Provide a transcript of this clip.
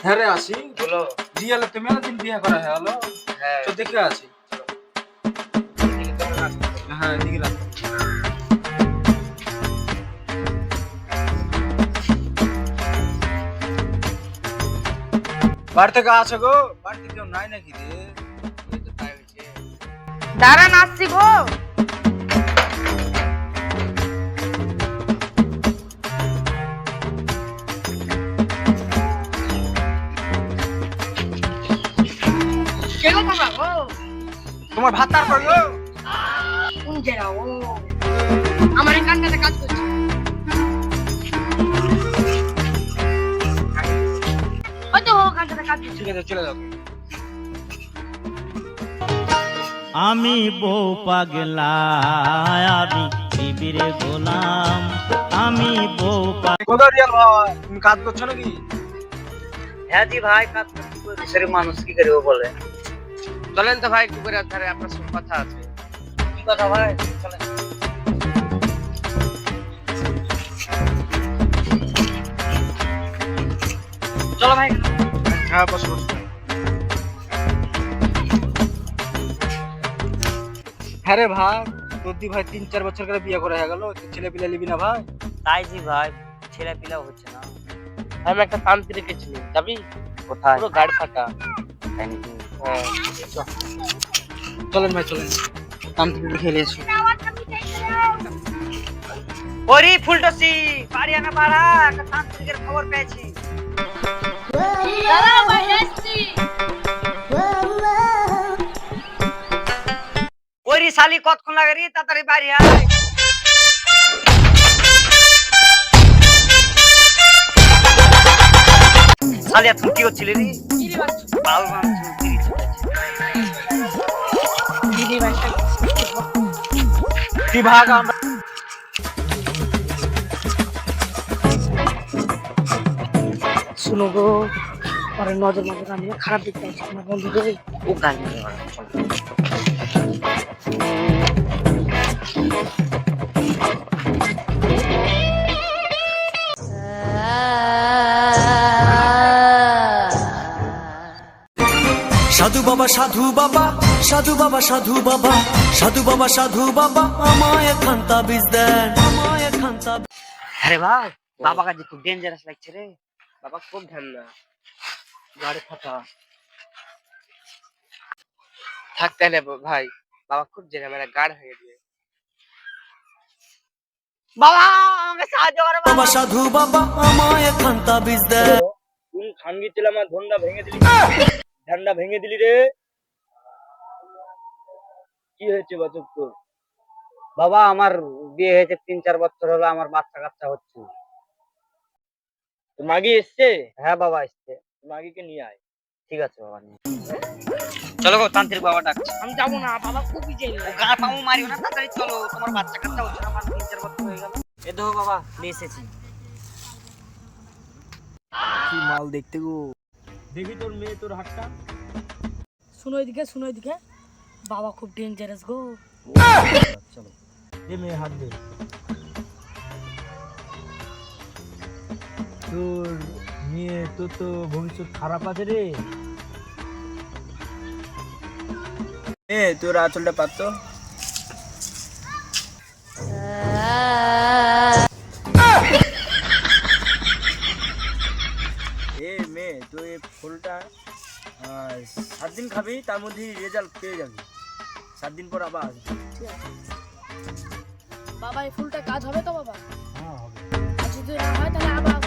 হ্যাঁ রে আসি। বলো। রিয়ালে তো মেলা দিন বিয়ে করা হলো। হ্যাঁ তো দেখে আসি। হ্যাঁ দিকে রাখ। বাড়ি থেকে আসো গো, বাড়িতে কেউ নাই নাকি রে? এই তো তাই হয়েছে। দাঁড়ান আসছি গো। কেন বাবা গো? তোমার ভাত তার পর গো। কোন জেরা ও? আমার এখানটাতে কাজ করছে। ওই তো ওখানটাতে কাজ করছে। ঠিক আছে চলে যাও। আমি বউ পাগলা, আমি বিবির গোলাম, আমি বউ কোথায় রিয়াল ভাই? তুমি কাজ করছো নাকি? হ্যাঁ জি ভাই, কাজ করতে দেশের মানুষ কি করবো বলে। চলেন তো ভাই, পুকুরের ধারে আপনার সব কথা আছে। কি কথা ভাই? চলেন। চলো ভাই। হ্যাঁ বসো বসো। হ্যাঁ রে ভাই, তোর দি ভাই 3-4 বছর করে বিয়ে করা হয়ে গেল, ছেলে পিলে নিবি না ভাই? তাই জি ভাই, ছেলে পিলাও হচ্ছে না। আমি একটা তান্ত্রিক ছিলাম, যাবি? কোথায়? পুরো গাড়ি ফাঁকা। তাই নাকি? হ্যাঁ। চলেন ভাই চলেন, তান্ত্রিক খেলে এসো। ওরে ফুলটসি, বাড়ি আনা পাড়া, একটা তান্ত্রিকের খবর পেয়েছি। দাঁড়াও ভাই আসছি। ওরে শালি কতক্ষণ লাগে রে, তাড়াতাড়ি বাড়ি আয়। শালি এখন কি হচ্ছিল রে? দিদি বাচ্চা। বাল মানছি, বিড়ি ছোটাচ্ছি। দিদি বাচ্চা। তুই ভাগ, আমরা শুনো গো, পরে নজর নজর আমি খারাপ দেখতে আসছি আমার বন্ধুদের। ও গাল মেরে মারা, চল। সাধু বাবা সাধু বাবা, সাধু বাবা সাধু বাবা, সাধু বাবা সাধু বাবা, আমায় একখান তাবিজ দেন, আমায় একখান তাবিজ। আরে ভাই, বাবা কাজে খুব ডেঞ্জারাস লাগছে রে। বাবা খুব ধ্যান না, গাড়ি ফাটা থাকতে হলে ভাই, বাবা খুব জেনে মেরে গাড় হয়ে দিয়ে। বাবা আমাকে সাহায্য করো বাবা। বাবা সাধু বাবা, আমায় একখান তাবিজ দেন। তুই খান গিয়েছিল, আমার ধন্ডা ভেঙে দিলি, ঝান্ডা ভেঙে দিলি রে। কি হয়েছে বাচক তোর? বাবা আমার বিয়ে হয়েছে 3-4 বছর হলো, আমার বাচ্চা কাচ্চা হচ্ছে। মাগি এসছে? হ্যাঁ বাবা এসছে। মাগিকে নিয়ে আয়। ঠিক আছে বাবা, নিয়ে চলো গো, তান্ত্রিক বাবা ডাকছে। আমি যাবো না, বাবা খুবই জেলে। ও গা পামু মারিও না, তাড়াতাড়ি চলো, তোমার বাচ্চা কাচ্চা হচ্ছে না, আমার 3-4 বছর হয়ে গেল। এ দেখো বাবা, নিয়ে এসেছি। কি মাল দেখতে গো। দেখি তোর মেয়ে, তোর হাতটা। শুনো এদিকে, বাবা খুব ডেঞ্জারাস গো। চলো এ মেয়ে হাত দে। তোর মেয়ে তো ভবিষ্যৎ খারাপ আছে রে। এ তোর আঁচলটা পাত। এ মেয়ে তুই ফুলটা 7 দিন খাবি, তার মধ্যে রেজাল্ট পেয়ে যাবি। 7 দিন পর আবার আসবি। বাবা এই ফুলটা কাজ হবে তো বাবা? হ্যাঁ হবে। আর যদি না হয় তাহলে আবার